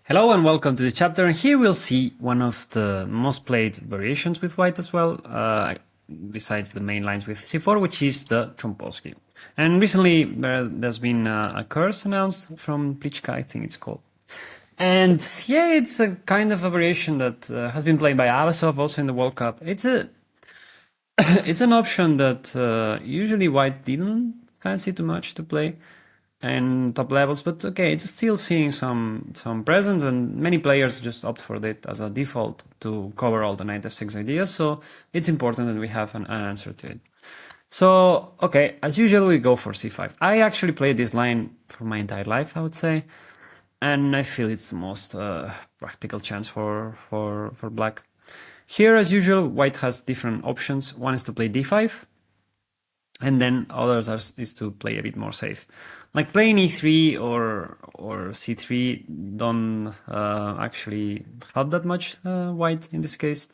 Hello and welcome to the chapter, and here we'll see one of the most played variations with white as well, besides the main lines with c4, which is the Trompowsky. And recently there's been a curse announced from Plichka, I think it's called. And yeah, it's a kind of a variation that has been played by Avasov also in the World Cup. It's an option that usually white didn't fancy too much to play and top levels, but okay, it's still seeing some presence, and many players just opt for it as a default to cover all the knight f6 ideas, so it's important that we have an answer to it. So okay, as usual we go for c5. I actually played this line for my entire life, I would say, and I feel it's the most practical chance for black. Here, as usual, white has different options. One is to play d5, and then others is to play a bit more safe. Like playing e3 or c3 don't actually help that much white in this case.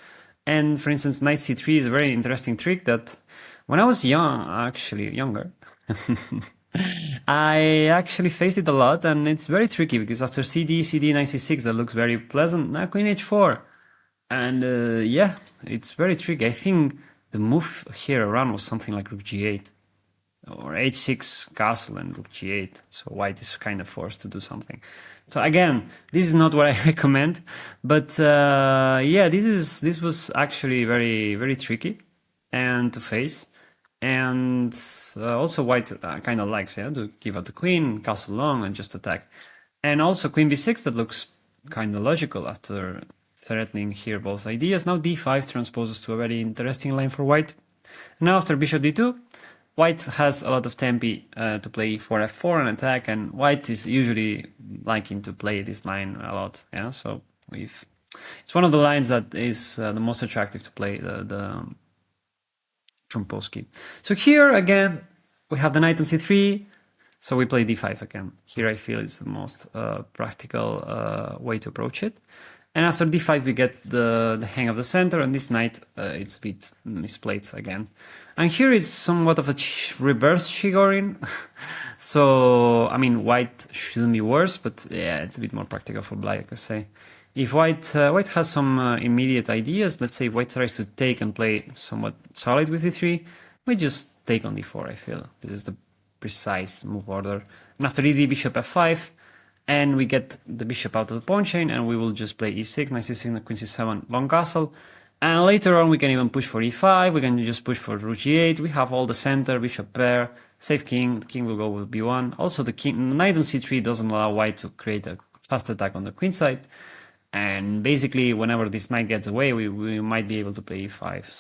And for instance, knight c3 is a very interesting trick that when I was younger, I actually faced it a lot, and it's very tricky because after cd, knight c6, that looks very pleasant. Now queen h4. And yeah, it's very tricky. I think the move here around was something like rook g8 or h6 castle and rook g8. So white is kind of forced to do something. So again, this is not what I recommend, but yeah, this was actually very tricky and to face. And also white kind of likes to give out the queen, castle long, and just attack. And also queen b6, that looks kind of logical after threatening here both ideas. Now d5 transposes to a very interesting line for white. Now after bishop d2, white has a lot of tempi to play for f4 and attack, and white is usually liking to play this line a lot. Yeah, so it's one of the lines that is the most attractive to play, the Trompowsky. So here again we have the knight on c3, so we play d5 again. Here I feel it's the most practical way to approach it. And after d5 we get the hang of the center, and this knight it's a bit misplayed again. And here it's somewhat of a reverse Chigorin. So I mean white shouldn't be worse, but yeah, it's a bit more practical for black, I could say. If white has some immediate ideas, let's say white tries to take and play somewhat solid with e3, we just take on d4, I feel. This is the precise move order. And after ed, bishop f5, and we get the bishop out of the pawn chain, and we will just play e6, knight c6, queen c7, long castle. And later on we can even push for e5, we can just push for rook g8, we have all the center, bishop pair, safe king, the king will go with b1. Also the knight on c3 doesn't allow white to create a fast attack on the queen side. And basically whenever this knight gets away, we might be able to play e5.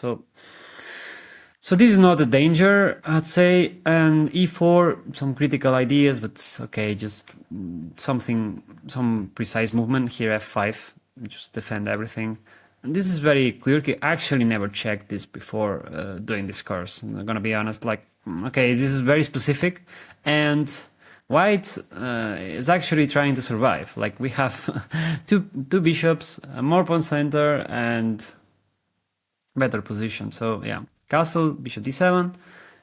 So this is not a danger, I'd say. And e4, some critical ideas, but okay, just some precise movement. Here f5, just defend everything. And this is very quirky. I actually never checked this before doing this course. I'm gonna be honest, like, okay, this is very specific, and white is actually trying to survive. Like we have two bishops, more pawn center, and better position. So yeah, castle, bishop d7,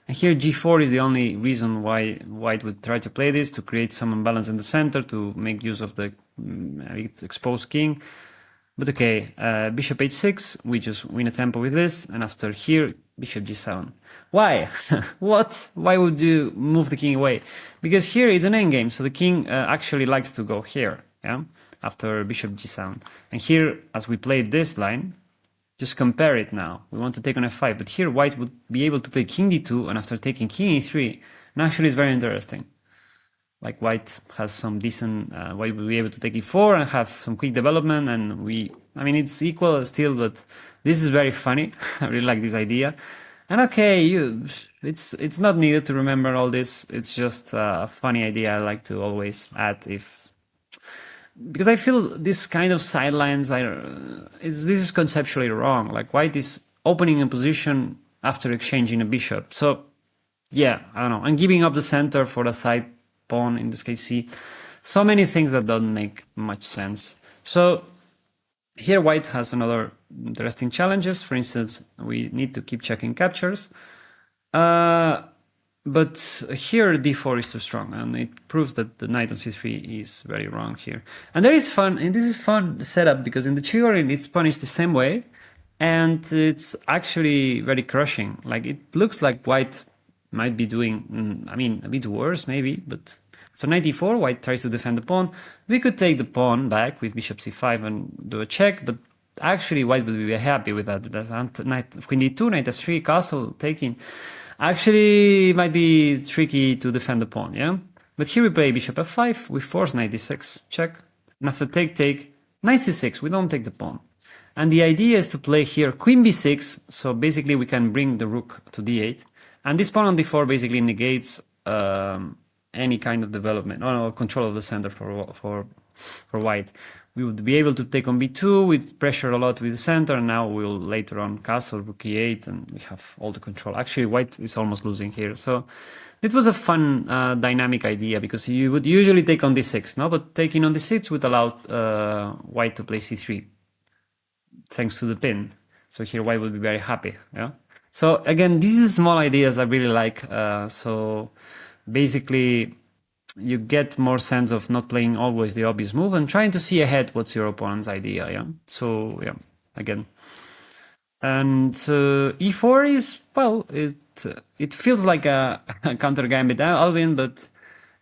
and here g4 is the only reason why white would try to play this, to create some imbalance in the center, to make use of the exposed king. But okay, bishop h6, we just win a tempo with this, and after here, bishop g7. Why? What? Why would you move the king away? Because here is an endgame, so the king actually likes to go here, yeah, after bishop g7. And here, as we played this line, just compare it now. We want to take on f5, but here white would be able to play king d2, and after taking king e3, and actually it's very interesting. Like white has some decent, white will be able to take e4 and have some quick development, and I mean, it's equal still, but this is very funny. I really like this idea. And okay, it's not needed to remember all this. It's just a funny idea I like to always add because I feel this kind of sidelines, this is conceptually wrong. Like white is opening a position after exchanging a bishop. So yeah, I don't know, and giving up the center for the side pawn, in this case c. So many things that don't make much sense. So here white has another interesting challenges. For instance, we need to keep checking captures. But here d4 is too strong, and it proves that the knight on c3 is very wrong here. And there is fun, and this is fun setup because in the Chigorin it's punished the same way, and it's actually very crushing. Like it looks like white might be doing, I mean, a bit worse maybe, but so knight d4, white tries to defend the pawn. We could take the pawn back with bishop c5 and do a check, but actually white will be very happy with that. That's knight, queen d2, knight f3, castle taking. Actually, it might be tricky to defend the pawn, yeah? But here we play bishop f5, we force knight d6, check. And after take, knight c6, we don't take the pawn. And the idea is to play here queen b6, so basically we can bring the rook to d8. And this pawn on d4 basically negates any kind of development or control of the center for white. We would be able to take on b2 with pressure a lot with the center, and now we'll later on castle, rook e8, and we have all the control. Actually, white is almost losing here. So it was a fun dynamic idea because you would usually take on d6, no? But taking on d6 would allow white to play c3, thanks to the pin. So here white will be very happy, yeah? So again, these are small ideas I really like. So basically, you get more sense of not playing always the obvious move and trying to see ahead what's your opponent's idea, yeah? So, yeah, again. And e4 is, well, it feels like a counter gambit Alvin, but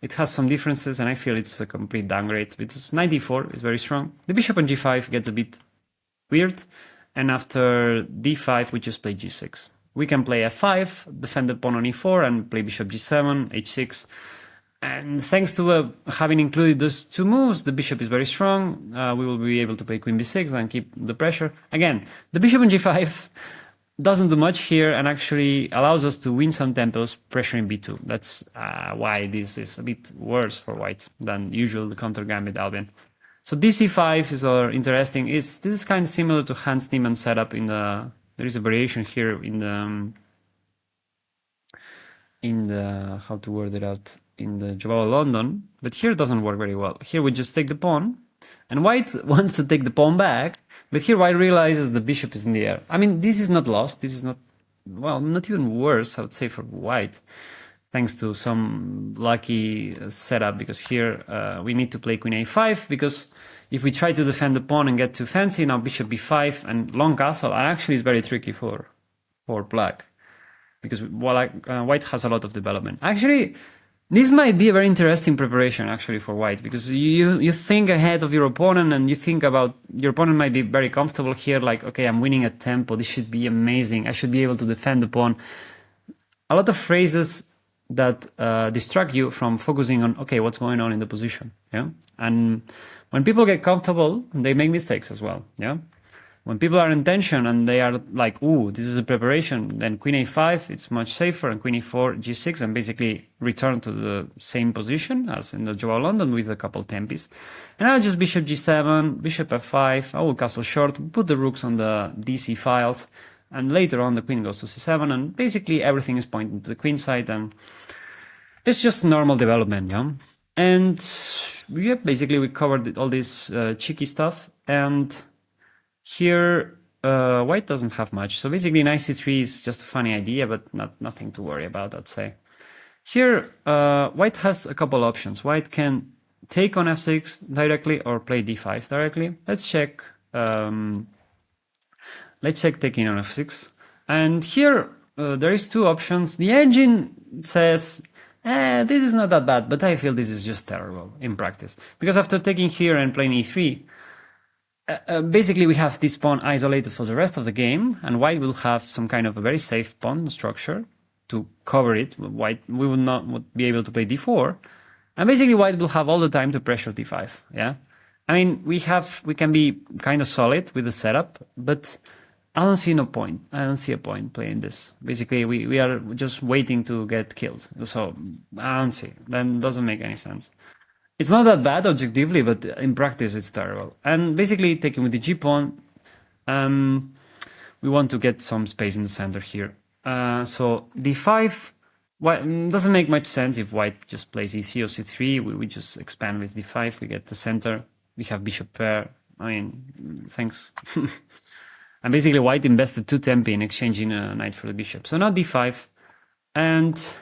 it has some differences, and I feel it's a complete downgrade. It's knight d4 is very strong. The bishop on g5 gets a bit weird, and after d5 we just play g6. We can play f5, defend the pawn on e4, and play bishop g7, h6. And thanks to having included those two moves, the bishop is very strong. We will be able to play queen b6 and keep the pressure. Again, the bishop on g5 doesn't do much here and actually allows us to win some tempos pressuring b2. That's why this is a bit worse for white than usual the counter gambit Albion. So dc5 is interesting. This is kind of similar to Hans Niemann's setup in the. There is a variation here in the how to word it out. In the Joao London, but here it doesn't work very well. Here we just take the pawn, and white wants to take the pawn back, but here white realizes the bishop is in the air. I mean, this is not lost. This is not, well, not even worse, I would say, for white, thanks to some lucky setup, because here we need to play queen a5, because if we try to defend the pawn and get too fancy, now bishop b5 and long castle, and actually is very tricky for black, because white has a lot of development. Actually, this might be a very interesting preparation actually for white, because you think ahead of your opponent and you think about your opponent might be very comfortable here, like, okay, I'm winning at tempo, this should be amazing, I should be able to defend the pawn. A lot of phrases that distract you from focusing on, okay, what's going on in the position, yeah? And when people get comfortable, they make mistakes as well, yeah? When people are in tension and they are like, ooh, this is a preparation, then queen a5, it's much safer, and queen e4, g6, and basically return to the same position as in the Joao London with a couple tempis. And now just bishop g7, bishop f5, I will castle short, put the rooks on the dc files, and later on the queen goes to c7, and basically everything is pointing to the queen side, and it's just normal development, yeah? And yeah, basically we covered all this cheeky stuff, and here, white doesn't have much. So basically, knight c3 is just a funny idea, but nothing to worry about, I'd say. Here, white has a couple options. White can take on f6 directly or play d5 directly. Let's check. Let's check taking on f6. And here, there is two options. The engine says, this is not that bad, but I feel this is just terrible in practice. Because after taking here and playing e3, basically, we have this pawn isolated for the rest of the game, and white will have some kind of a very safe pawn structure to cover it. White, we will not be able to play d4, and basically white will have all the time to pressure d5. Yeah, I mean we can be kind of solid with the setup, but I don't see no point. I don't see a point playing this. Basically, we are just waiting to get killed. So I don't see. That doesn't make any sense. It's not that bad objectively, but in practice it's terrible. And basically, taking with the g-pawn, we want to get some space in the center here. So d5 doesn't make much sense if white just plays e3 or c3. We just expand with d5, we get the center, we have bishop pair. I mean, thanks. And basically white invested 2 tempi in exchanging a knight for the bishop. So now d5, and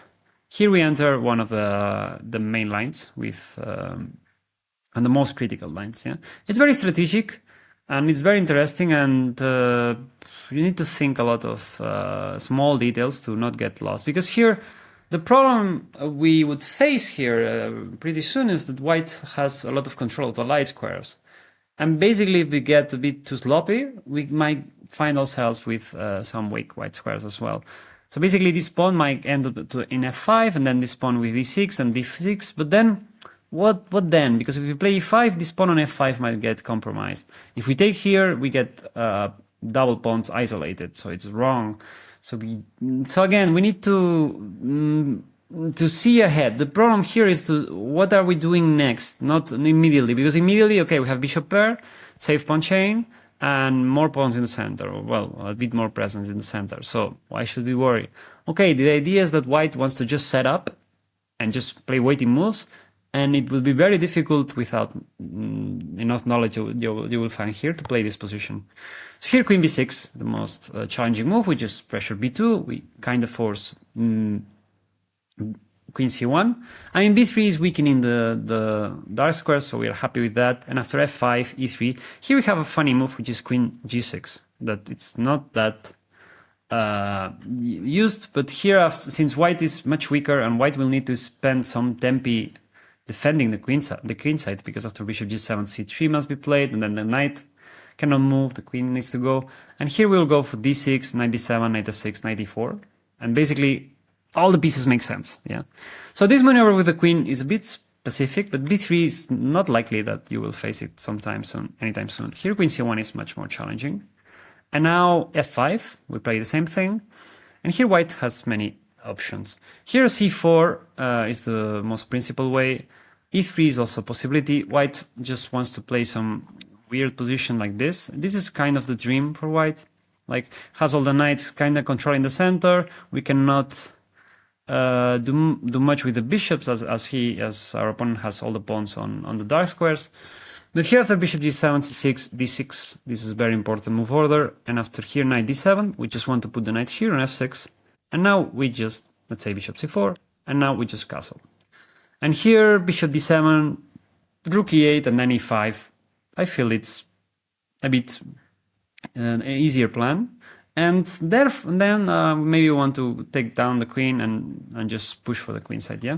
Here we enter one of the main lines with and the most critical lines. Yeah, it's very strategic and it's very interesting, and you need to think a lot of small details to not get lost, because here the problem we would face here pretty soon is that white has a lot of control of the light squares. And basically, if we get a bit too sloppy, we might find ourselves with some weak white squares as well. So basically, this pawn might end up in f5, and then this pawn with e6 and d6. But then, what then? Because if we play e5, this pawn on f5 might get compromised. If we take here, we get double pawns isolated, so it's wrong. So again, we need to see ahead. The problem here is what are we doing next, not immediately, because immediately, okay, we have bishop pair, safe pawn chain, and more pawns in the center, or well, a bit more presence in the center. So why should we worry? Okay, the idea is that white wants to just set up and just play waiting moves, and it will be very difficult without enough knowledge you will find here to play this position. So here queen b6, the most challenging move. We just pressure b2. We kind of force queen c1. I mean, b3 is weakening the dark square, so we are happy with that. And after f5, e3, here we have a funny move, which is queen g6. That it's not that used, but here, since white is much weaker and white will need to spend some tempi defending the queen side, because after bishop g7, c3 must be played, and then the knight cannot move, the queen needs to go. And here we'll go for d6, knight d7, knight f6, knight d4. And basically, all the pieces make sense, yeah. So this maneuver with the queen is a bit specific, but b3 is not likely that you will face it anytime soon. Here queen c1 is much more challenging. And now f5, we play the same thing. And here white has many options. Here c4 is the most principal way. e3 is also a possibility. White just wants to play some weird position like this. This is kind of the dream for white. Like, has all the knights kind of controlling the center. We cannot do much with the bishops as our opponent has all the pawns on the dark squares. But here after bishop g7, c6, d6, this is very important move order. And after here knight d7, we just want to put the knight here on f6. And now we just, let's say bishop c4, and now we just castle. And here bishop d7, rook e8, and then e5. I feel it's a bit an easier plan. And then maybe we want to take down the queen and just push for the queen side, yeah?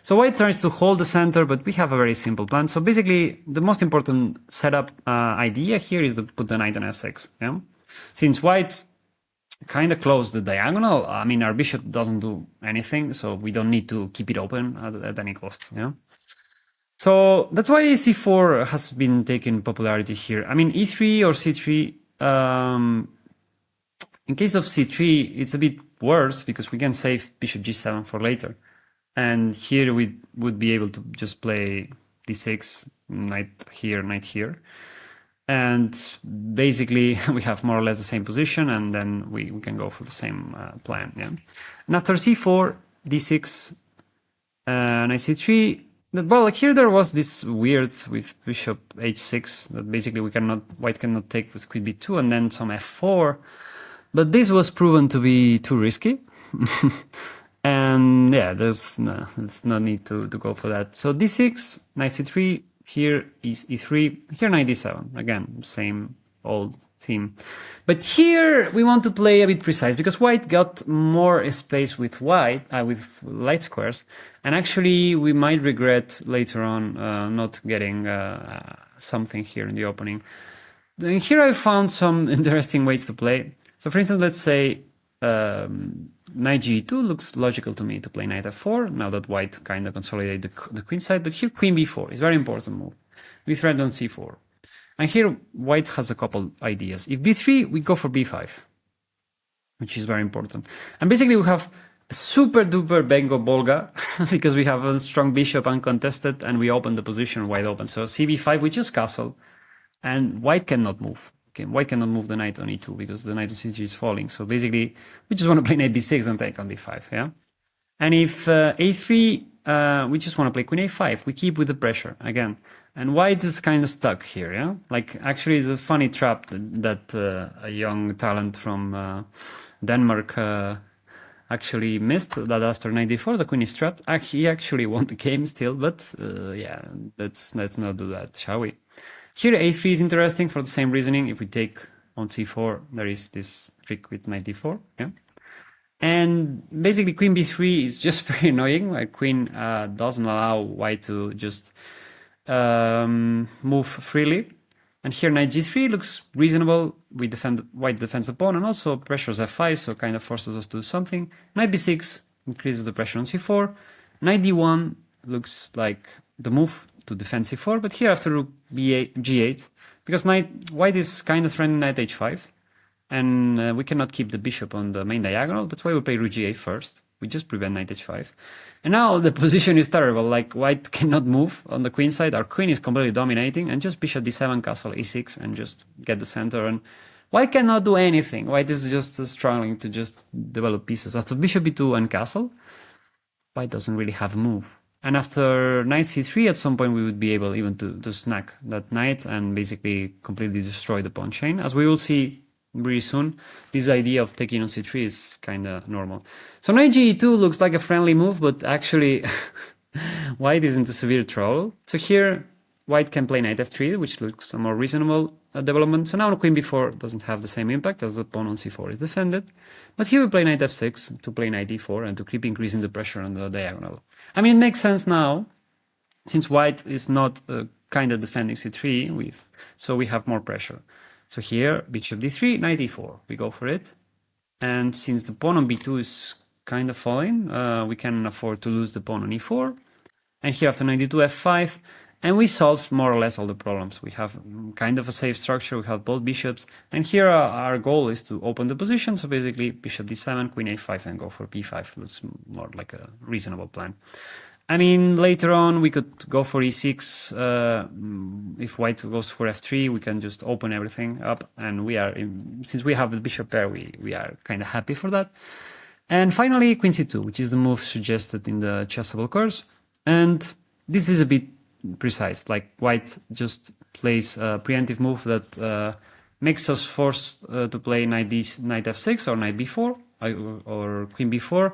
So white tries to hold the center, but we have a very simple plan. So basically, the most important setup idea here is to put the knight on f6, yeah? Since white kind of closed the diagonal, I mean, our bishop doesn't do anything, so we don't need to keep it open at any cost, yeah? So that's why c4 has been taking popularity here. I mean, e3 or c3, in case of c3, it's a bit worse because we can save bishop g7 for later. And here we would be able to just play d6, knight here. And basically, we have more or less the same position, and then we can go for the same plan. Yeah. And after c4, d6, knight c3. Well, like here there was this weird with bishop h6 that basically white cannot take with queen b2, and then some f4. But this was proven to be too risky. And yeah, there's no need to go for that. So d6, knight c3, here is e3, here knight d7. Again, same old theme. But here we want to play a bit precise because white got more space with with light squares. And actually we might regret later on not getting something here in the opening. And here I found some interesting ways to play. So for instance, let's say knight g2 looks logical to me to play knight f4, now that white kind of consolidated the queen side, but here queen b4 is a very important move. We thread on c4. And here white has a couple ideas. If b3, we go for b5, which is very important. And basically we have a super duper Bengo Bolga because we have a strong bishop uncontested and we open the position wide open. So cb5, we just castle and white cannot move. Okay, white cannot move the knight on e2 because the knight on c3 is falling. So basically, we just want to play knight b6 and take on d5, yeah? And if a3, we just want to play queen a5. We keep with the pressure, again. And white is kind of stuck here, yeah? Like, actually, it's a funny trap that a young talent from Denmark actually missed that after knight d4 the queen is trapped. He actually won the game still, but yeah, let's not do that, shall we? Here a3 is interesting for the same reasoning. If we take on c4, there is this trick with knight d4, yeah. And basically queen b3 is just very annoying. Like queen doesn't allow white to just move freely. And here knight g3 looks reasonable. White defends the pawn and also pressures f5, so kind of forces us to do something. Knight b6 increases the pressure on c4. Knight d1 looks like the move to defend c4, but here after rook b8, g8, because white is kind of threatening knight h5, and we cannot keep the bishop on the main diagonal. That's why we play rook g8 first. We just prevent knight h5. And now the position is terrible. Like white cannot move on the queen side. Our queen is completely dominating, and just bishop d7, castle e6, and just get the center. And white cannot do anything. White is just struggling to just develop pieces. After bishop b2 and castle, white doesn't really have a move. And after knight c3, at some point we would be able even to snag that knight and basically completely destroy the pawn chain. As we will see very soon, this idea of taking on c3 is kind of normal. So knight ge2 looks like a friendly move, but actually white is into severe trouble. So here white can play knight f3, which looks a more reasonable development. So now queen b4 doesn't have the same impact as the pawn on c4 is defended. But here we play knight f6 to play knight d4 and to keep increasing the pressure on the diagonal. I mean, it makes sense now, since white is not kind of defending c3, so we have more pressure. So here, bishop d3, knight d4, we go for it. And since the pawn on b2 is kind of falling, we can afford to lose the pawn on e4. And here after knight d2, f5, and we solve more or less all the problems. We have kind of a safe structure, we have both bishops, and here our goal is to open the position, so basically bishop d7, queen a5, and go for b5. Looks more like a reasonable plan. I mean, later on we could go for e6. If white goes for f3, we can just open everything up, and since we have the bishop pair, we are kind of happy for that. And finally, queen c2, which is the move suggested in the chessable course. And this is a bit precise, like white just plays a preemptive move that makes us forced to play knight f6 or knight b4 or queen b4,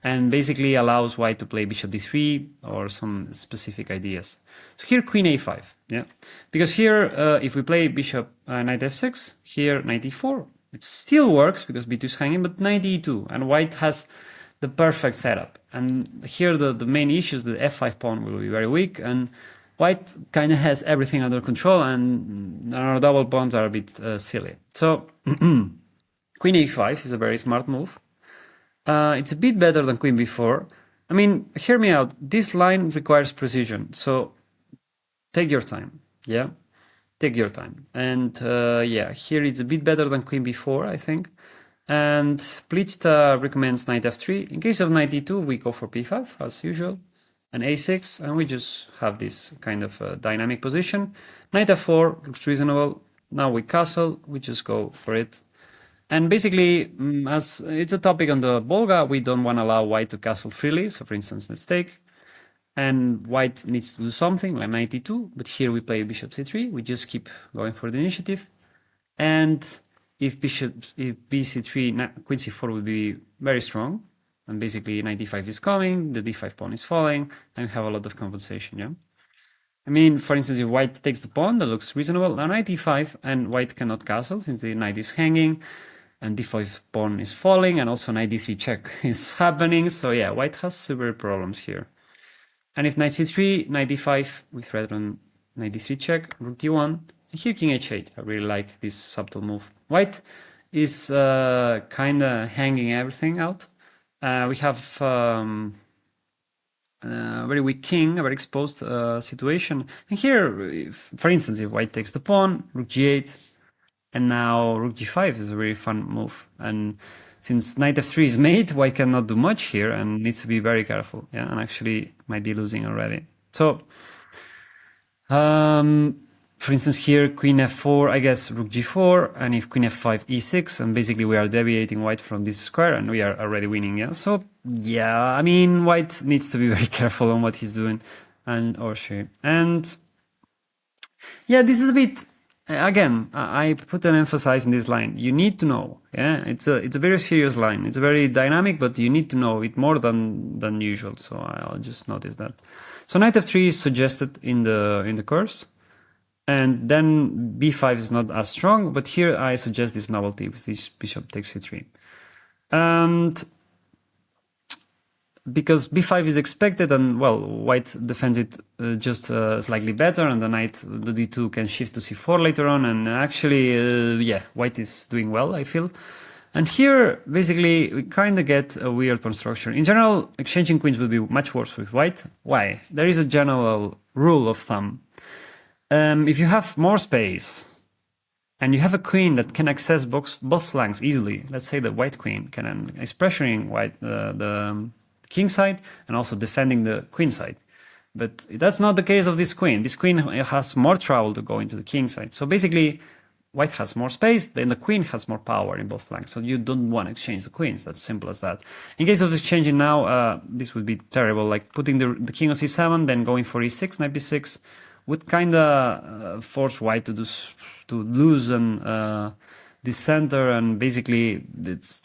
and basically allows white to play bishop d3 or some specific ideas. So here queen a5, yeah, because here if we play bishop knight f6, here knight e4, it still works because b2 is hanging, but knight e2, and white has the perfect setup. And here the main issue is the f5 pawn will be very weak, and white kind of has everything under control, and our double pawns are a bit silly. So queen a5 is a very smart move. It's a bit better than queen b4. I mean, hear me out. This line requires precision, so take your time. Yeah, take your time. And yeah, here it's a bit better than queen b4, I think. And Plichta recommends knight f3. In case of knight d2, we go for p5 as usual, and a6, and we just have this kind of dynamic position. Knight f4 looks reasonable. Now we castle, we just go for it. And basically, as it's a topic on the Volga, we don't want to allow white to castle freely. So for instance, let's take, and white needs to do something like knight e2, but here we play bishop c3. We just keep going for the initiative. And if bc3, queen c4 would be very strong. And basically knight d5 is coming, the d5 pawn is falling, and we have a lot of compensation, yeah? I mean, for instance, if white takes the pawn, that looks reasonable. Now knight e5, and white cannot castle since the knight is hanging, and d5 pawn is falling, and also knight d3 check is happening. So yeah, white has severe problems here. And if knight c3, knight d5, we threaten knight d3 check, rook d1, and here king h8. I really like this subtle move. White is kind of hanging everything out. We have a very weak king, a very exposed situation. And here, for instance, if white takes the pawn, rook g8, and now rook g5 is a very fun move. And since knight f3 is mate, white cannot do much here and needs to be very careful. Yeah, and actually might be losing already. So, for instance, here queen f4, I guess rook g4, and if queen f5, e6, and basically we are deviating white from this square, and we are already winning. Yeah. So yeah, I mean, white needs to be very careful on what he's doing, or she. And yeah, this is a bit again, I put an emphasis in this line. You need to know. Yeah, it's a very serious line. It's very dynamic, but you need to know it more than usual. So I'll just notice that. So knight f3 is suggested in the course, and then b5 is not as strong. But here I suggest this novelty with this bishop takes c3, and because b5 is expected, and well, white defends it just slightly better, and the knight, the d2 can shift to c4 later on, and actually, yeah, white is doing well, I feel. And here, basically, we kind of get a weird pawn structure. In general, exchanging queens would be much worse with white. Why? There is a general rule of thumb. If you have more space, and you have a queen that can access both flanks easily, let's say the white queen is pressuring white the king side and also defending the queen side. But that's not the case of this queen. This queen has more trouble to go into the king side. So basically, white has more space, then the queen has more power in both flanks. So you don't want to exchange the queens. That's simple as that. In case of exchanging now, this would be terrible. Like putting the king on c7, then going for e6, knight b6, would kind of force white to lose and this center, and basically it's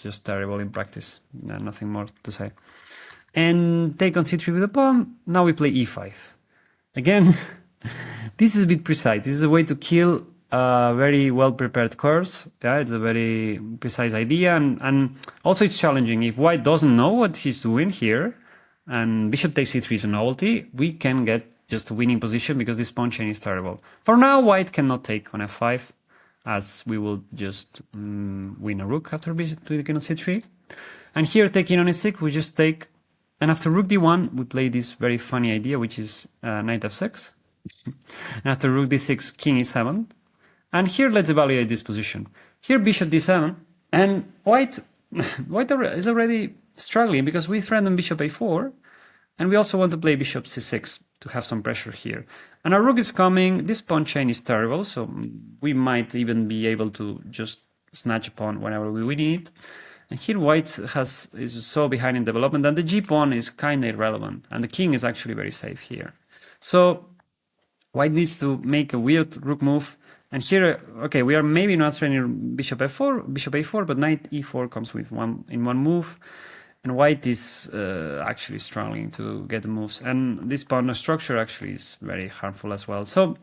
just terrible in practice. Nothing more to say. And take on c3 with the pawn. Now we play e5. Again, this is a bit precise. This is a way to kill a very well prepared course. Yeah, it's a very precise idea, and also it's challenging. If white doesn't know what he's doing here, and bishop takes c3 is a novelty, we can get just a winning position because this pawn chain is terrible. For now, white cannot take on f5, as we will just win a rook after bishop taking on c3. And here, taking on e6, we just take, and after rook d1, we play this very funny idea, which is knight f6. And after rook d6, king e7. And here, let's evaluate this position. Here, bishop d7, and white is already struggling because we threaten bishop a4, and we also want to play bishop c6 to have some pressure here. And our rook is coming. This pawn chain is terrible, so we might even be able to just snatch a pawn whenever we win it. And here white is so behind in development, and the g pawn is kind of irrelevant, and the king is actually very safe here. So white needs to make a weird rook move. And here, okay, we are maybe not threatening bishop a4, but knight e4 comes with one move. And white is actually struggling to get the moves. And this pawn structure actually is very harmful as well. So,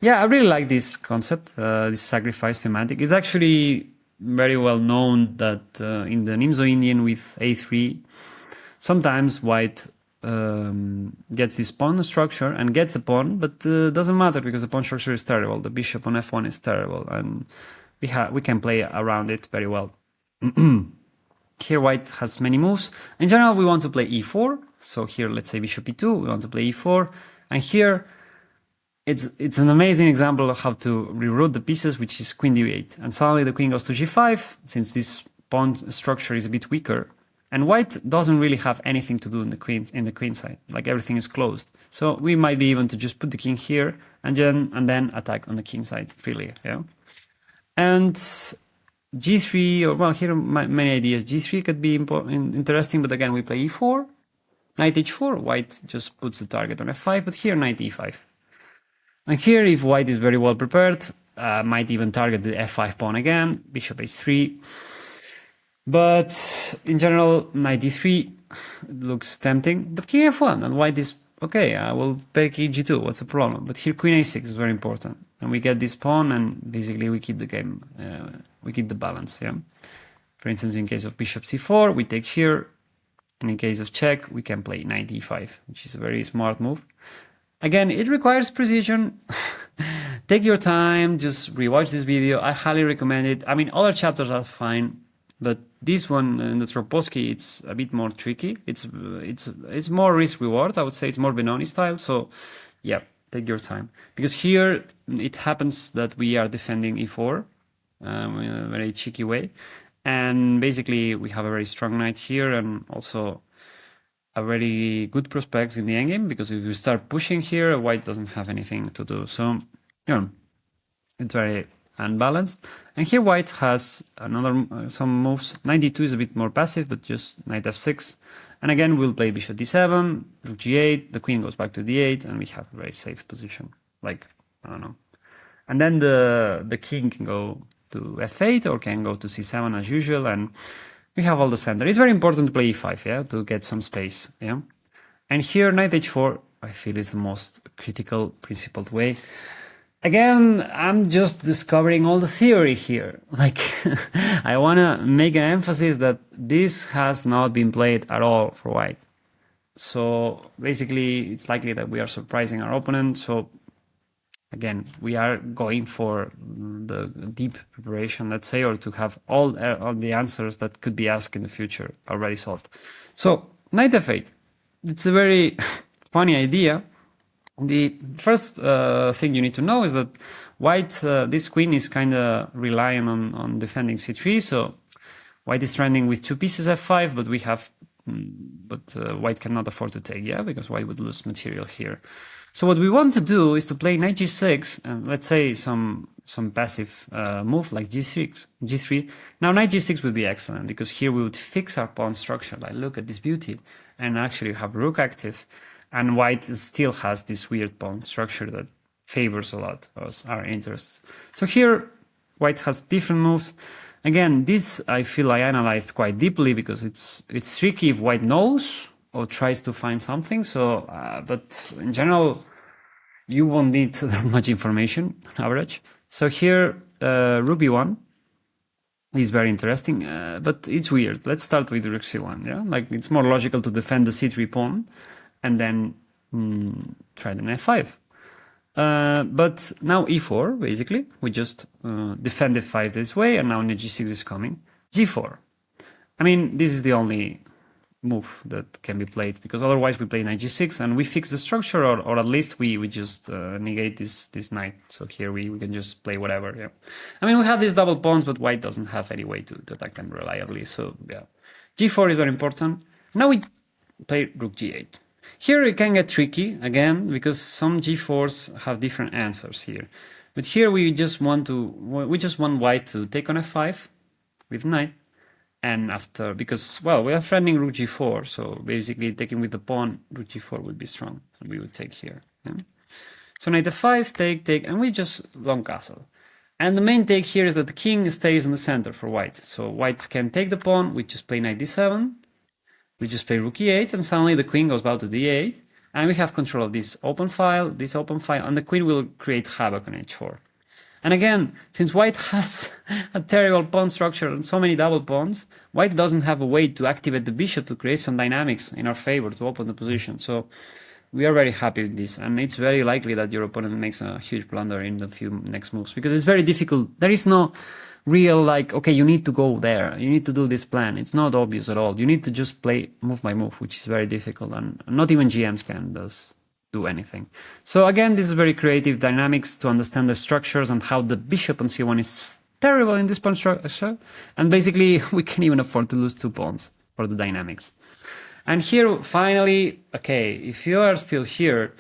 yeah, I really like this concept, this sacrifice semantic. It's actually very well known that in the Nimzo Indian with a3, sometimes white gets this pawn structure and gets a pawn, but doesn't matter because the pawn structure is terrible. The bishop on f1 is terrible, and we can play around it very well. Here white has many moves. In general, we want to play e4. So here, let's say bishop e2, we want to play e4. And here, it's an amazing example of how to reroute the pieces, which is queen d8. And suddenly the queen goes to g5, since this pawn structure is a bit weaker. And white doesn't really have anything to do in the queen side. Like everything is closed. So we might be able to just put the king here and then attack on the king side freely. Yeah. And g3, or well, here many ideas. g3 could be interesting, but again, we play e4, knight h4. White just puts the target on f5, but here knight e5. And here, if white is very well prepared, might even target the f5 pawn again, bishop h3. But in general, knight d3 looks tempting, but king f1, and white is okay. I will take g2. What's the problem? But here, queen a6 is very important, and we get this pawn, and basically we keep the game. We keep the balance. Yeah. For instance, in case of bishop c4, we take here, and in case of check, we can play knight e5, which is a very smart move. Again, it requires precision. Take your time. Just rewatch this video. I highly recommend it. I mean, other chapters are fine, but this one in the Trompowsky, it's a bit more tricky. It's more risk reward. I would say it's more Benoni style. So, yeah, take your time, because here it happens that we are defending e4 in a very cheeky way, and basically we have a very strong knight here, and also a very good prospects in the endgame, because if you start pushing here, white doesn't have anything to do. So, yeah, it's very unbalanced. And here white has another some moves. Knight d2 is a bit more passive, but just knight f6. And again, we'll play bishop d7, rook g8, the queen goes back to d8, and we have a very safe position. Like, I don't know. And then the king can go to f8 or can go to c7 as usual, and we have all the center. It's very important to play e5, yeah, to get some space, yeah. And here knight h4, I feel is the most critical, principled way. Again, I'm just discovering all the theory here. Like, I want to make an emphasis that this has not been played at all for white. So basically, it's likely that we are surprising our opponent. So again, we are going for the deep preparation, let's say, or to have all the answers that could be asked in the future already solved. So knight f8, it's a very funny idea. The first thing you need to know is that white, this queen is kind of relying on defending c3. So white is trending with two pieces f5, but we have, white cannot afford to take, yeah, because white would lose material here. So what we want to do is to play knight g6, and let's say some passive move like g6, g3. Now knight g6 would be excellent because here we would fix our pawn structure. Like, look at this beauty, and actually have rook active, and white still has this weird pawn structure that favors a lot our interests. So here white has different moves. Again, this I feel I analyzed quite deeply because it's tricky if white knows or tries to find something. So, but in general, you won't need that much information on average. So here, rook b1 is very interesting, but it's weird. Let's start with rook c1. Yeah, like it's more logical to defend the c3 pawn, and then try the f5. But now e4, basically, we just defend f5 this way, and now knight g6 is coming. g4. I mean, this is the only move that can be played, because otherwise we play knight g6 and we fix the structure, or at least we just negate this knight. So here we can just play whatever. Yeah, I mean, we have these double pawns, but white doesn't have any way to attack them reliably. So yeah, g4 is very important. Now we play rook g8. Here it can get tricky again because some g4s have different answers here. But here we just want white to take on f5 with knight. And after, because, well, we are threatening rook g4, so basically taking with the pawn, rook g4 would be strong, and we would take here. Yeah? So knight f5, take, and we just long castle. And the main take here is that the king stays in the center for white. So white can take the pawn, we just play knight d7, we just play rook e8, and suddenly the queen goes back to d8, and we have control of this open file, and the queen will create havoc on h4. And again, since white has a terrible pawn structure and so many double pawns, white doesn't have a way to activate the bishop to create some dynamics in our favor to open the position. So we are very happy with this, and it's very likely that your opponent makes a huge blunder in the few next moves, because it's very difficult. There is no real, like, okay, you need to go there, you need to do this plan. It's not obvious at all. You need to just play move by move, which is very difficult, and not even GMs can do anything. So again, this is very creative dynamics to understand the structures and how the bishop on c1 is terrible in this pawn structure, and basically we can even afford to lose 2 pawns for the dynamics. And here finally, okay, if you are still here,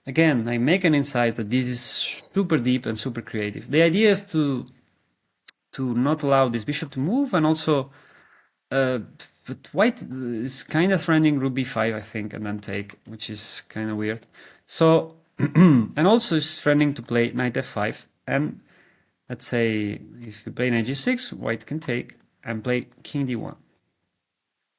again, I make an insight that this is super deep and super creative. The idea is to not allow this bishop to move, and also but white is kind of threatening rook b5, I think, and then take, which is kind of weird. So, and also is threatening to play knight f5. And let's say if you play knight g6, white can take and play king d1.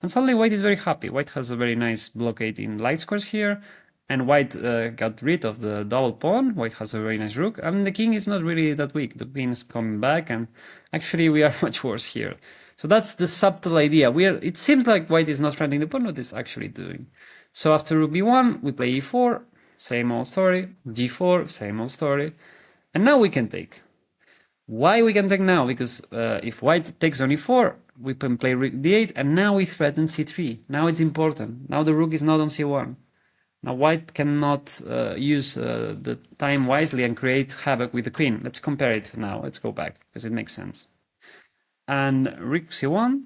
And suddenly white is very happy. White has a very nice blockade in light squares here. And white got rid of the double pawn. White has a very nice rook. And the king is not really that weak. The queen is coming back. And actually we are much worse here. So that's the subtle idea. It seems like white is not threatening the pawn, what it's actually doing. So after rook b1, we play e4, same old story. g4, same old story. And now we can take. Why we can take now? Because if white takes on e4, we can play rook d8, and now we threaten c3. Now it's important. Now the rook is not on c1. Now white cannot use the time wisely and create havoc with the queen. Let's compare it now. Let's go back, because it makes sense. And rook c1,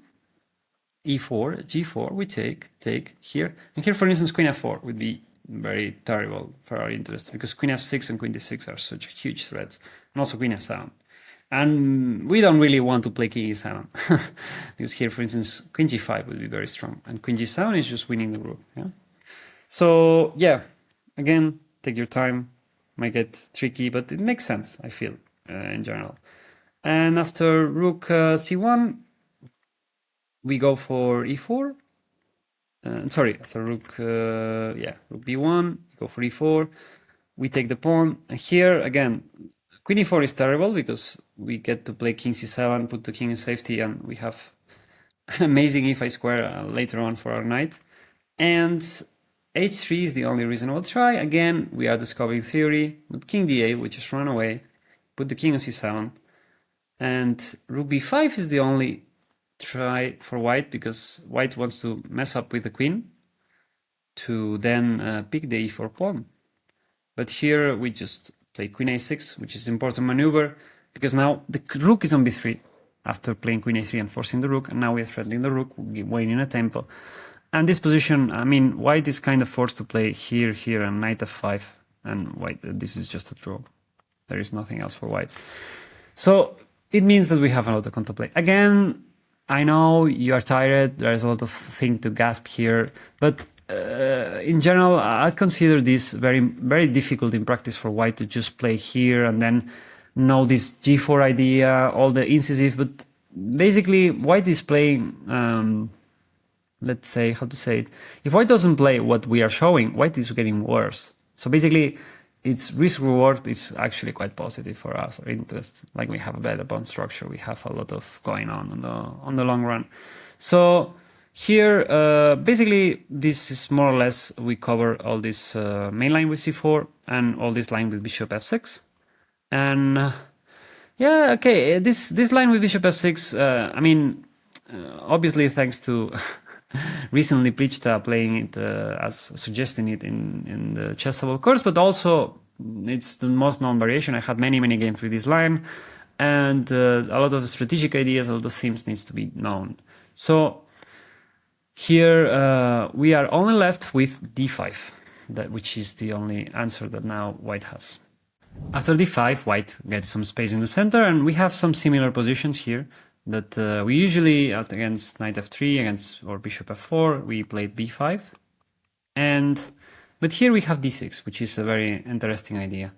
e4, g4, we take here. And here, for instance, queen f4 would be very terrible for our interest, because queen f6 and queen d6 are such huge threats. And also queen f7. And we don't really want to play king e7. Because here, for instance, queen g5 would be very strong. And queen g7 is just winning the rook. Yeah. So, yeah, again, take your time. Might get tricky, but it makes sense, I feel. in general. And after rook c1, we go for e4. Sorry, after rook b1, go for e4. We take the pawn. And here again, queen e4 is terrible because we get to play king c7, put the king in safety, and we have an amazing e5 square later on for our knight. And h3 is the only reasonable try. Again, we are discovering theory with king d8, which is run away, put the king on c7, and rook b5 is the only try for white because white wants to mess up with the queen to then pick the e4 pawn. But here we just play queen a6, which is important maneuver because now the rook is on b3 after playing queen a3 and forcing the rook, and now we are threatening the rook, waiting a tempo. And this position, I mean, white is kind of forced to play here, here, and knight f5, and white, this is just a draw. There is nothing else for white. So it means that we have a lot to contemplate. Again, I know you are tired, there is a lot of thing to grasp here, but in general, I'd consider this very, very difficult in practice for white to just play here and then know this g4 idea, all the incisive, but basically white is playing, let's say, how to say it, if white doesn't play what we are showing, white is getting worse. So basically, its risk reward is actually quite positive for us, our interest. Like we have a better pawn structure, we have a lot of going on the long run. So here, basically, this is more or less, we cover all this main line with c4 and all this line with bishop f6. And yeah, okay, this line with bishop f6, I mean, obviously thanks to recently Prichta playing it as suggesting it in the chessable course, but also it's the most known variation. I had many games with this line, and a lot of the strategic ideas, all the themes needs to be known. So here we are only left with d5, which is the only answer that now white has. After d5, white gets some space in the center, and we have some similar positions here that we usually, against knight f3, or bishop f4, we play b5. But here we have d6, which is a very interesting idea.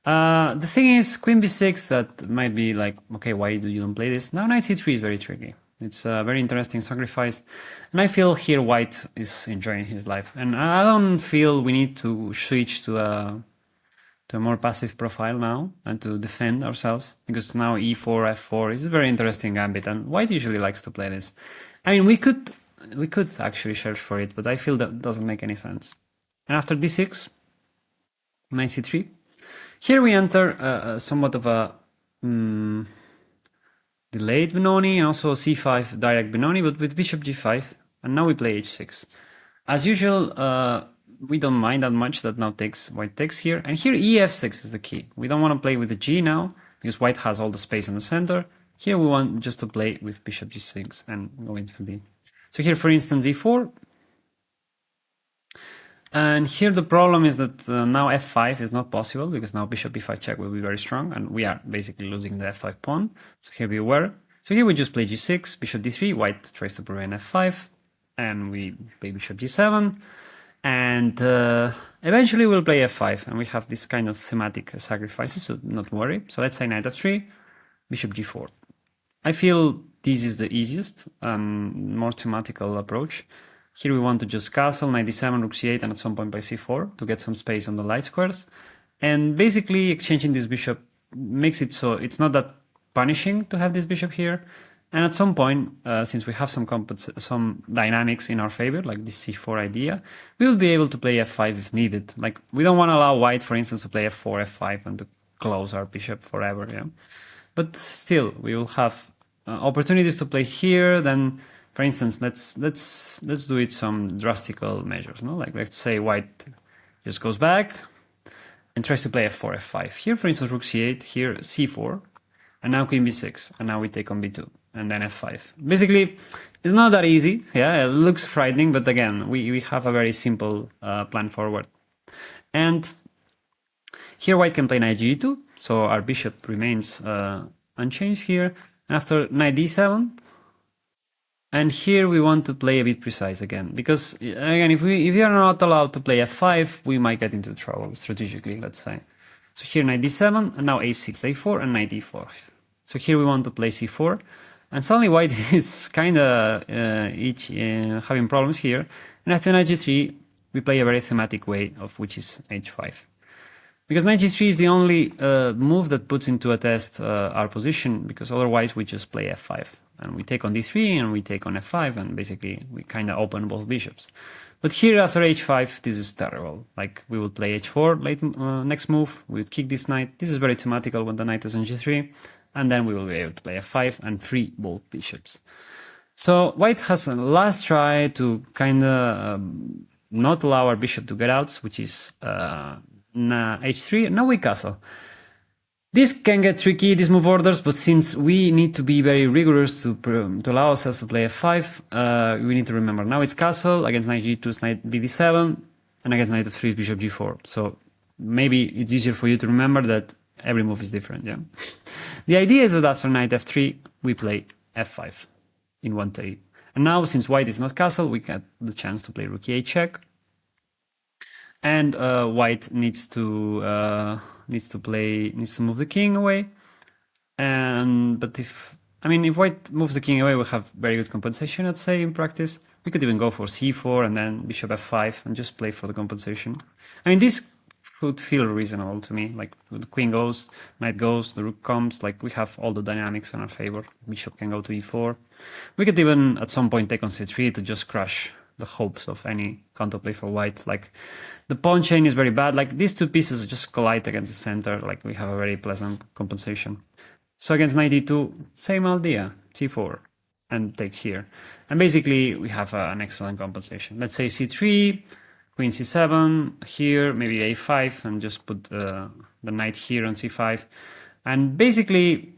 The thing is, queen b6, that might be like, okay, why do you don't play this? Now knight c3 is very tricky. It's a very interesting sacrifice. And I feel here white is enjoying his life. And I don't feel we need to switch to a more passive profile now and to defend ourselves, because now e4, f4 is a very interesting gambit, and white usually likes to play this. I mean, we could actually search for it, but I feel that doesn't make any sense. And after d6, knight c3, here we enter somewhat of a delayed Benoni and also c5 direct Benoni, but with bishop g5, and now we play h6. As usual, we don't mind that much that now white takes here. And here ef6 is the key. We don't want to play with the g now, because white has all the space in the center. Here we want just to play with bishop g6 and go into d. So here, for instance, e4. And here the problem is that now f5 is not possible, because now bishop b5 check will be very strong, and we are basically losing the f5 pawn. So here we were. So here we just play g6, bishop d3, white tries to prevent f5, and we play bishop g7. And eventually we'll play f5, and we have this kind of thematic sacrifices, so not worry. So let's say knight f3, bishop g4. I feel this is the easiest and more thematical approach. Here we want to just castle, knight d7, rook c8, and at some point by c4 to get some space on the light squares. And basically exchanging this bishop makes it so it's not that punishing to have this bishop here. And at some point, since we have some dynamics in our favor, like this c4 idea, we will be able to play f5 if needed. Like, we don't want to allow white, for instance, to play f4, f5, and to close our bishop forever. Yeah, but still, we will have opportunities to play here. Then, for instance, let's do it some drastical measures. No, like let's say white just goes back and tries to play f4, f5. Here, for instance, rook c8. Here, c4, and now queen b6, and now we take on b2. And then f5. Basically, it's not that easy. Yeah, it looks frightening, but again, we have a very simple plan forward. And here white can play knight g2, so our bishop remains unchanged here. After knight d7, and here we want to play a bit precise again, because again, if we are not allowed to play f5, we might get into trouble strategically, let's say. So here knight d7, and now a6, a4, and knight d4. So here we want to play c4, and suddenly white is kind of having problems here. And after knight g3, we play a very thematic way of which is h5. Because knight g3 is the only move that puts into a test our position, because otherwise we just play f5. And we take on d3 and we take on f5, and basically we kind of open both bishops. But here after h5, this is terrible. Like we would play h4 late next move, we would kick this knight. This is very thematical when the knight is on g3, and then we will be able to play f5 and free both bishops. So white has a last try to kind of not allow our bishop to get out, which is h3. Now we castle. This can get tricky, these move orders, but since we need to be very rigorous to allow ourselves to play f5, we need to remember now it's castle, against knight g2 is knight bd7, and against knight f3 is bishop g4. So maybe it's easier for you to remember that every move is different, yeah? The idea is that after knight f3, we play f5 in 130. And now, since white is not castle, we get the chance to play rook e8 check. And white needs to move the king away. But if white moves the king away, we have very good compensation, I'd say, in practice. We could even go for c4 and then bishop f5 and just play for the compensation. I mean, this would feel reasonable to me. Like the queen goes, knight goes, the rook comes. Like we have all the dynamics in our favor. Bishop can go to e4. We could even at some point take on c3 to just crush the hopes of any counterplay for white. Like the pawn chain is very bad. Like these two pieces just collide against the center. Like we have a very pleasant compensation. So against knight e2, same idea, c4 and take here. And basically we have an excellent compensation. Let's say c3, queen c7 here, maybe a5, and just put the knight here on c5. And basically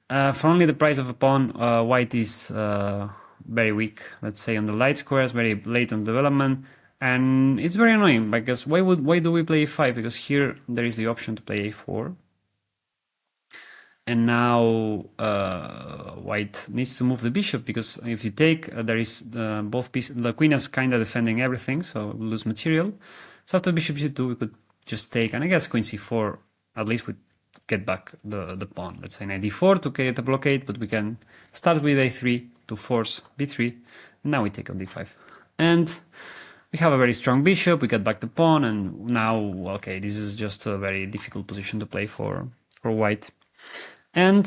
for only the price of a pawn, white is very weak, let's say on the light squares, very late on development, and it's very annoying because why do we play a5? Because here there is the option to play a4, and now white needs to move the bishop, because if you take, there is both pieces, the queen is kind of defending everything, so we lose material. So after bishop g2, we could just take, and I guess queen c4, at least we get back the pawn. Let's say knight d4 to get the blockade, but we can start with a3 to force b3. Now we take on d5. And we have a very strong bishop, we get back the pawn, and now, okay, this is just a very difficult position to play for white. And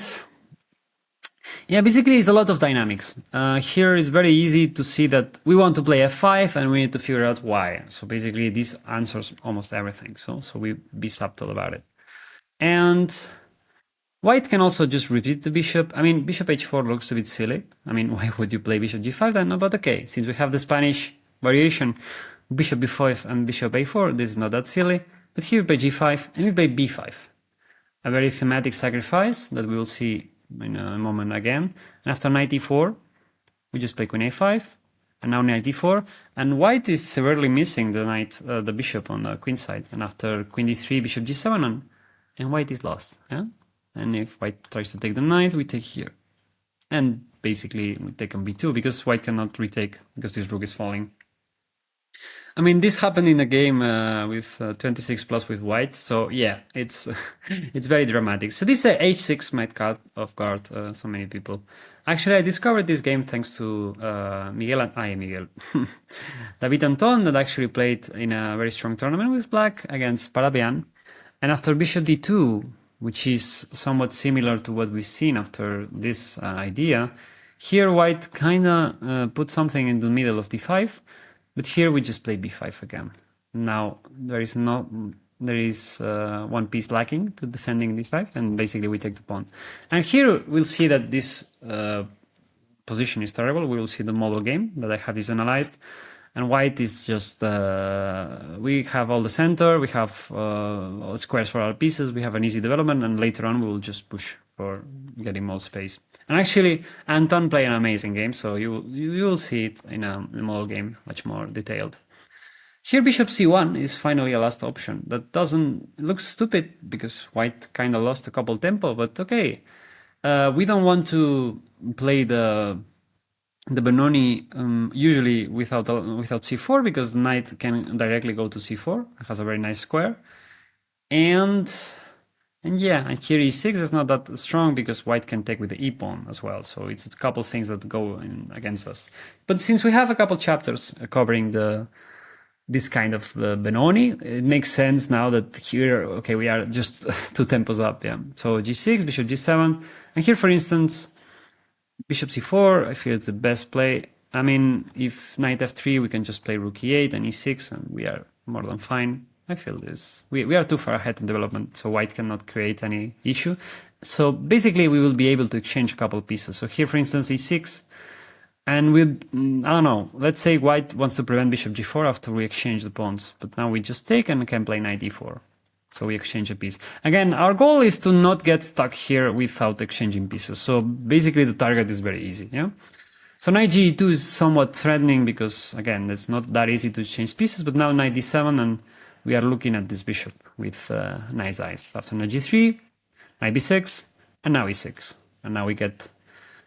yeah, basically it's a lot of dynamics. Here it's very easy to see that we want to play f5 and we need to figure out why. So basically this answers almost everything. So we be subtle about it. And white can also just repeat the bishop. I mean, bishop h4 looks a bit silly. I mean, why would you play bishop g5 then? No, but okay, since we have the Spanish variation, bishop b5 and bishop a4, this is not that silly. But here we play g5 and we play b5. A very thematic sacrifice that we will see in a moment again. And after knight e4, we just play queen a5, and now knight e4. And white is severely missing the bishop on the queen side. And after queen d3, bishop g7, and white is lost. Yeah? And if white tries to take the knight, we take here. And basically we take on b2 because white cannot retake because this rook is falling. I mean, this happened in a game with 26 plus with white. So yeah, it's it's very dramatic. So this h6 might cut off guard so many people. Actually, I discovered this game thanks to David Anton, that actually played in a very strong tournament with black against Parabian. And after bishop d2, which is somewhat similar to what we've seen after this idea, here white kind of put something in the middle of d5, but here we just play b5 again. Now there is one piece lacking to defending d5, and basically we take the pawn. And here we'll see that this position is terrible. We will see the model game that I have this analyzed. And white is just, we have all the center, we have squares for our pieces, we have an easy development, and later on we will just push for getting more space. And actually, Anton played an amazing game, so you will see it in a model game, much more detailed. Here bishop c1 is finally a last option. That looks stupid because white kind of lost a couple tempo, but okay. We don't want to play the Benoni usually without c4, because the knight can directly go to c4. It has a very nice square. And And yeah, and here e6 is not that strong because white can take with the e pawn as well. So it's a couple things that go against us. But since we have a couple chapters covering this kind of Benoni, it makes sense now that here, okay, we are just 2 tempos up, yeah. So g6, bishop g7, and here, for instance, bishop c4, I feel it's the best play. I mean, if knight f3, we can just play rook e8 and e6, and we are more than fine. I feel this. We are too far ahead in development, so white cannot create any issue. So basically, we will be able to exchange a couple pieces. So here, for instance, e6, and we, I don't know, let's say white wants to prevent bishop g4 after we exchange the pawns, but now we just take and can play knight e4. So we exchange a piece. Again, our goal is to not get stuck here without exchanging pieces. So basically the target is very easy, yeah? So knight g2 is somewhat threatening because, again, it's not that easy to change pieces, but now knight d7 and we are looking at this bishop with nice eyes. After knight g3, knight b6, and now e6. And now we get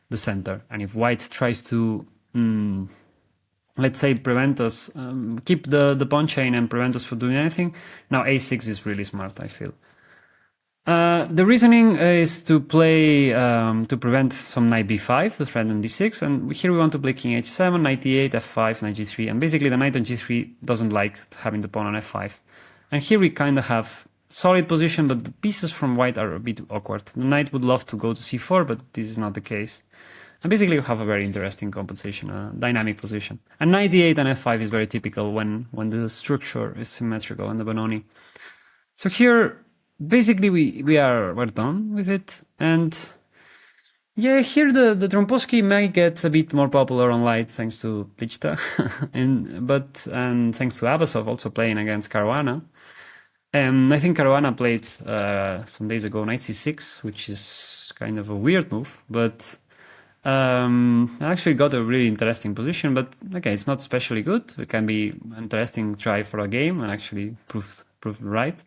the center. And if white tries to, let's say, prevent us, keep the pawn chain and prevent us from doing anything, now a6 is really smart, I feel. The reasoning is to play, to prevent some knight b5, to threaten d6, and here we want to play king h7, knight e8, f5, knight g3, and basically the knight on g3 doesn't like having the pawn on f5. And here we kind of have solid position, but the pieces from white are a bit awkward. The knight would love to go to c4, but this is not the case. And basically you have a very interesting compensation, a dynamic position. And knight e8 and f5 is very typical when the structure is symmetrical in the Benoni. So here, basically we're done with it. And yeah, here the Trompowsky may get a bit more popular on light thanks to Plichta, and thanks to Abasov also playing against Caruana. I think Caruana played some days ago knight c6, which is kind of a weird move, but I actually got a really interesting position. But okay, it's not especially good. It can be an interesting try for a game and actually proved right.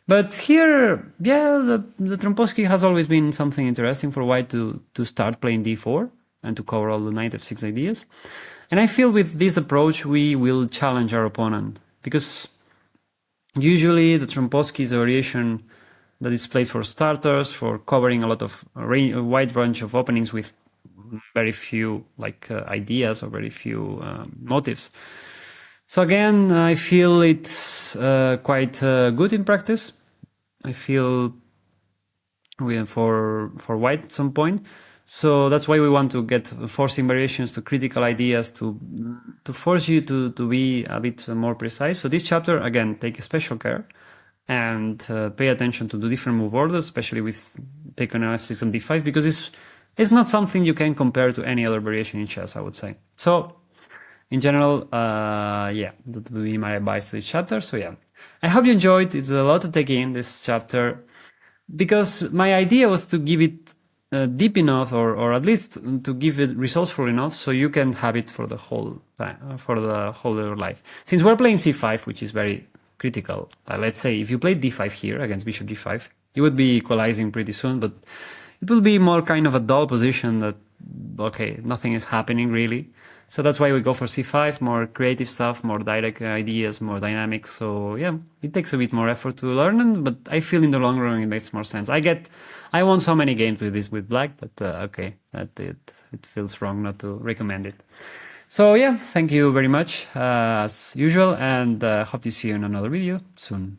But here, yeah, the Trompowsky has always been something interesting for white to start playing d4 and to cover all the knight f6 ideas. And I feel with this approach we will challenge our opponent, because usually the Trompowsky is a variation that is played for starters, for covering a lot of a wide range of openings with very few ideas or very few motives. So again, I feel it's quite good in practice. I feel for white at some point. So that's why we want to get forcing variations to critical ideas to force you to be a bit more precise. So this chapter, again, take special care and pay attention to the different move orders, especially with take on f6 and d5, because it's not something you can compare to any other variation in chess, I would say. So in general, yeah, that will be my advice to this chapter. So yeah, I hope you enjoyed. It's a lot to take in, this chapter, because my idea was to give it deep enough, or at least to give it resourceful enough so you can have it for the whole time, for the whole of your life. Since we're playing c5, which is very critical, let's say if you played d5 here against bishop g5, you would be equalizing pretty soon, but it will be more kind of a dull position that, okay, nothing is happening really. So that's why we go for c5, more creative stuff, more direct ideas, more dynamic. So yeah, it takes a bit more effort to learn, but I feel in the long run it makes more sense. I won so many games with this with black that okay, that it feels wrong not to recommend it. So yeah, thank you very much as usual, and hope to see you in another video soon.